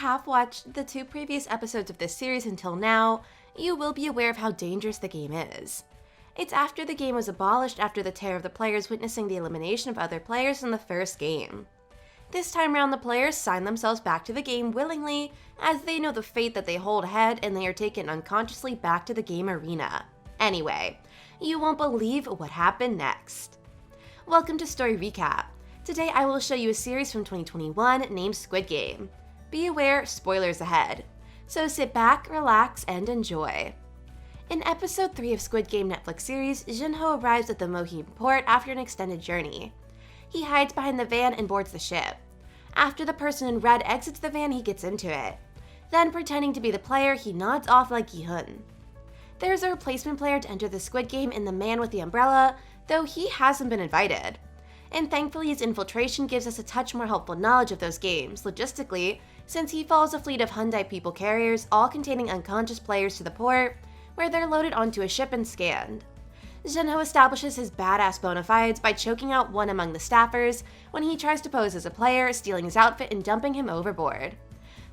have watched the 2 previous episodes of this series until now, you will be aware of how dangerous the game is. It's after the game was abolished after the terror of the players witnessing the elimination of other players in the first game. This time around, the players sign themselves back to the game willingly, as they know the fate that they hold ahead and they are taken unconsciously back to the game arena. Anyway, you won't believe what happened next. Welcome to Story Recap. Today I will show you a series from 2021 named Squid Game. Be aware, spoilers ahead. So sit back, relax, and enjoy. In episode 3 of Squid Game Netflix series, Jun-ho arrives at the Mohim port after an extended journey. He hides behind the van and boards the ship. After the person in red exits the van, he gets into it. Then, pretending to be the player, he nods off like gi-hun. There's a replacement player to enter the Squid Game in the man with the umbrella, though he hasn't been invited. And thankfully his infiltration gives us a touch more helpful knowledge of those games, logistically, since he follows a fleet of Hyundai people carriers, all containing unconscious players to the port, where they're loaded onto a ship and scanned. Jun-ho establishes his badass bona fides by choking out one among the staffers when he tries to pose as a player, stealing his outfit and dumping him overboard.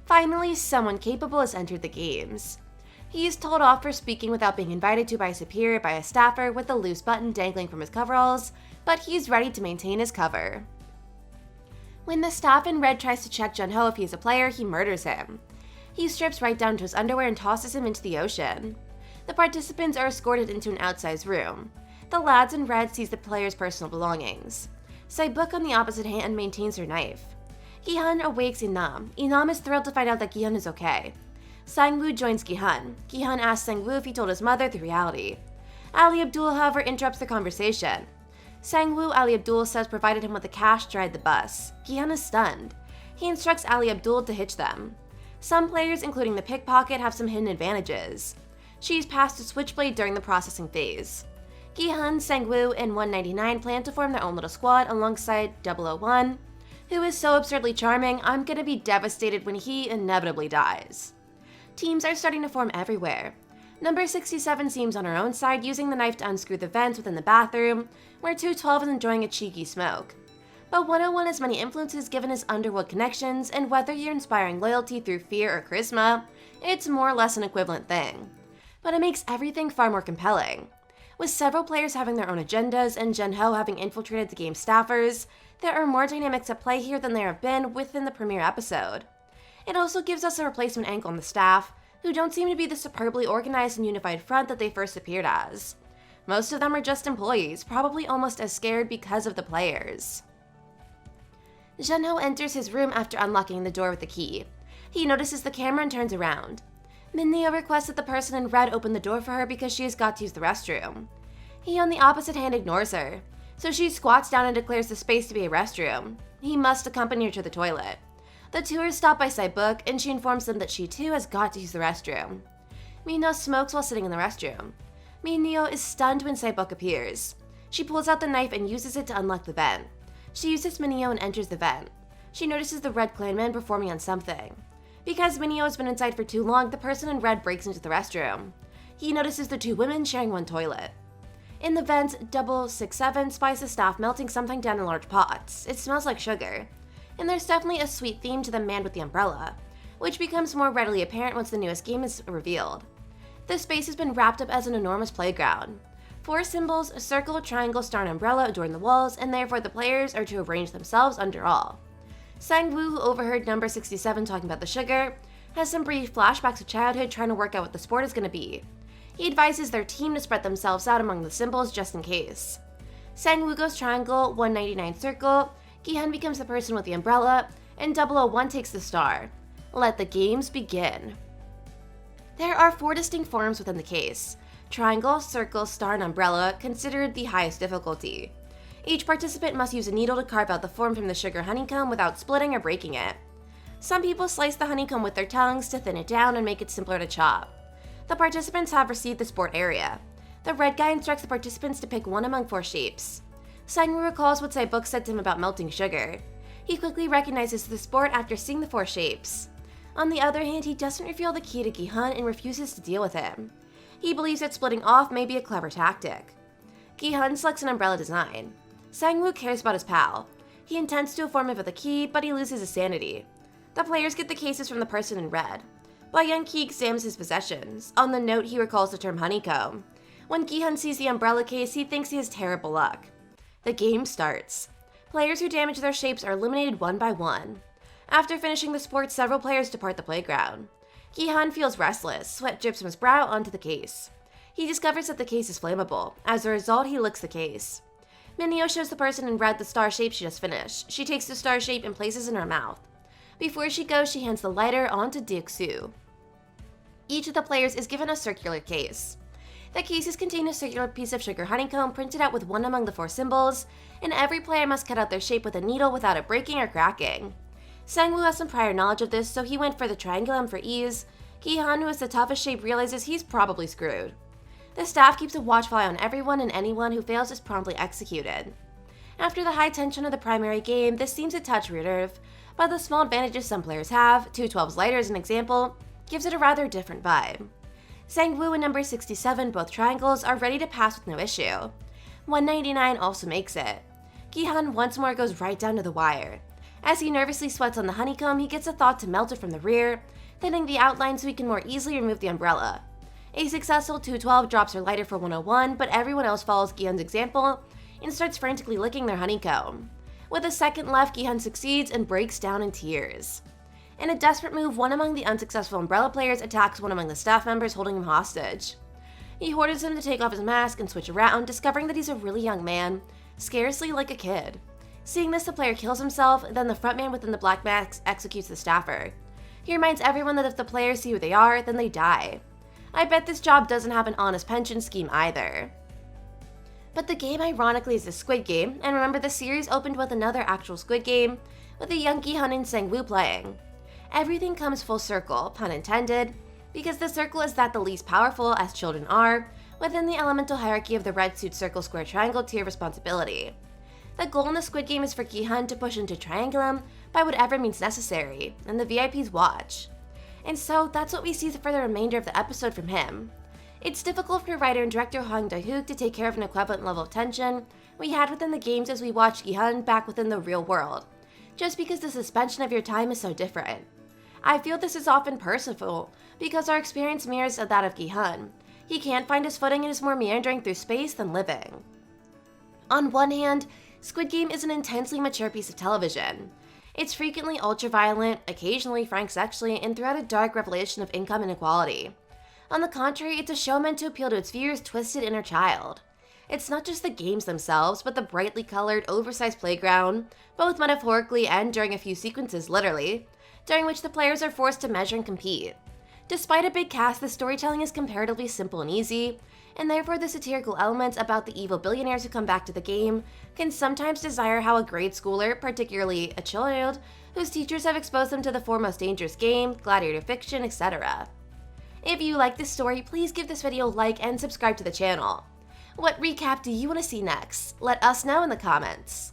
Finally, someone capable has entered the games. He is told off for speaking without being invited to by a superior by a staffer with a loose button dangling from his coveralls, but he's ready to maintain his cover. When the staff in red tries to check Jun-ho if he's a player, he murders him. He strips right down to his underwear and tosses him into the ocean. The participants are escorted into an outsized room. The lads in red seize the player's personal belongings. Sae-buk on the opposite hand maintains her knife. Gi-hun awakes Inam. Inam is thrilled to find out that Gi-hun is okay. Sang-woo joins Gi-hun. Gi-hun asks Sang-woo if he told his mother the reality. Ali Abdul, however, interrupts the conversation. Sang-woo, Ali Abdul says provided him with the cash to ride the bus. Gi-hun is stunned. He instructs Ali Abdul to hitch them. Some players, including the pickpocket, have some hidden advantages. She's passed a switchblade during the processing phase. Gi-hun, Sang-woo, and 199 plan to form their own little squad alongside 001, who is so absurdly charming, I'm gonna be devastated when he inevitably dies. Teams are starting to form everywhere. Number 67 seems on her own side, using the knife to unscrew the vents within the bathroom, where 212 is enjoying a cheeky smoke. But 101 has many influences given his underworld connections, and whether you're inspiring loyalty through fear or charisma, it's more or less an equivalent thing. But it makes everything far more compelling. With several players having their own agendas and Jun-ho having infiltrated the game's staffers, there are more dynamics at play here than there have been within the premiere episode. It also gives us a replacement angle on the staff, who don't seem to be the superbly organized and unified front that they first appeared as. Most of them are just employees, probably almost as scared because of the players. Jun-ho enters his room after unlocking the door with the key. He notices the camera and turns around. Min-neo requests that the person in red open the door for her because she has got to use the restroom. He, on the opposite hand, ignores her, so she squats down and declares the space to be a restroom. He must accompany her to the toilet. The two are stopped by Sae-buk, and she informs them that she too has got to use the restroom. Min-neo smokes while sitting in the restroom. Min-neo is stunned when Sae-buk appears. She pulls out the knife and uses it to unlock the vent. She uses Min-neo and enters the vent. She notices the red clanman performing on something. Because Min-neo has been inside for too long, the person in red breaks into the restroom. He notices the two women sharing one toilet. In the vent, 067 spies the staff melting something down in large pots. It smells like sugar. And there's definitely a sweet theme to the man with the umbrella, which becomes more readily apparent once the newest game is revealed. The space has been wrapped up as an enormous playground. 4 symbols, a circle, triangle, star, and umbrella adorn the walls, and therefore the players are to arrange themselves under all. Sang-woo, who overheard number 67 talking about the sugar, has some brief flashbacks of childhood trying to work out what the sport is going to be. He advises their team to spread themselves out among the symbols just in case. Sang-woo goes triangle, 199 circle, Gi-hun becomes the person with the umbrella, and 001 takes the star. Let the games begin. There are 4 distinct forms within the case: triangle, circle, star, and umbrella, considered the highest difficulty. Each participant must use a needle to carve out the form from the sugar honeycomb without splitting or breaking it. Some people slice the honeycomb with their tongues to thin it down and make it simpler to chop. The participants have received the sport area. The red guy instructs the participants to pick one among 4 shapes. Sang-woo recalls what Sae-buk said to him about melting sugar. He quickly recognizes the sport after seeing the 4 shapes. On the other hand, he doesn't reveal the key to Gi-hun and refuses to deal with him. He believes that splitting off may be a clever tactic. Gi-hun selects an umbrella design. Sang-woo cares about his pal. He intends to inform him of the key, but he loses his sanity. The players get the cases from the person in red. While Young-ki examines his possessions, on the note he recalls the term honeycomb. When Gi-hun sees the umbrella case, he thinks he has terrible luck. The game starts. Players who damage their shapes are eliminated one by one. After finishing the sport, several players depart the playground. Gi-hun feels restless, sweat drips from his brow onto the case. He discovers that the case is flammable. As a result, he licks the case. Mineo shows the person in red the star shape she just finished. She takes the star shape and places it in her mouth. Before she goes, she hands the lighter on to Deok-soo. Each of the players is given a circular case. The cases contain a circular piece of sugar honeycomb printed out with one among the 4 symbols, and every player must cut out their shape with a needle without it breaking or cracking. Sang-woo has some prior knowledge of this, so he went for the triangulum for ease. Gi-hun, who has the toughest shape, realizes he's probably screwed. The staff keeps a watchful eye on everyone, and anyone who fails is promptly executed. After the high tension of the primary game, this seems a touch rude, but the small advantages some players have, 2 12s lighter as an example, gives it a rather different vibe. Sang-woo and number 67, both triangles, are ready to pass with no issue. 199 also makes it. Gi-hun once more goes right down to the wire. As he nervously sweats on the honeycomb, he gets a thought to melt it from the rear, thinning the outline so he can more easily remove the umbrella. A successful 212 drops her lighter for 101, but everyone else follows Gi-hun's example and starts frantically licking their honeycomb. With a second left, Gi-hun succeeds and breaks down in tears. In a desperate move, one among the unsuccessful umbrella players attacks one among the staff members, holding him hostage. He orders him to take off his mask and switch around, discovering that he's a really young man, scarcely like a kid. Seeing this, the player kills himself, then the front man within the black mask executes the staffer. He reminds everyone that if the players see who they are, then they die. I bet this job doesn't have an honest pension scheme either. But the game ironically is the Squid Game, and remember the series opened with another actual Squid Game, with a young Gi-hun and Sang-woo playing. Everything comes full circle, pun intended, because the circle is that the least powerful, as children are, within the elemental hierarchy of the red suit circle square triangle tier responsibility. The goal in the Squid Game is for Gi-hun to push into triangulum by whatever means necessary, and the VIPs watch. And so that's what we see for the remainder of the episode from him. It's difficult for writer and director Hwang Do-hyuk to take care of an equivalent level of tension we had within the games as we watched Gi-hun back within the real world, just because the suspension of your time is so different. I feel this is often purposeful, because our experience mirrors that of Gi-hun. He can't find his footing and is more meandering through space than living. On one hand, Squid Game is an intensely mature piece of television. It's frequently ultra-violent, occasionally frank sexually, and throughout a dark revelation of income inequality. On the contrary, it's a show meant to appeal to its viewers' twisted inner child. It's not just the games themselves, but the brightly colored, oversized playground, both metaphorically and during a few sequences literally, during which the players are forced to measure and compete. Despite a big cast, the storytelling is comparatively simple and easy, and therefore the satirical elements about the evil billionaires who come back to the game can sometimes desire how a grade schooler, particularly a child, whose teachers have exposed them to the 4 most dangerous game, gladiator fiction, etc. If you like this story, please give this video a like and subscribe to the channel. What recap do you want to see next? Let us know in the comments.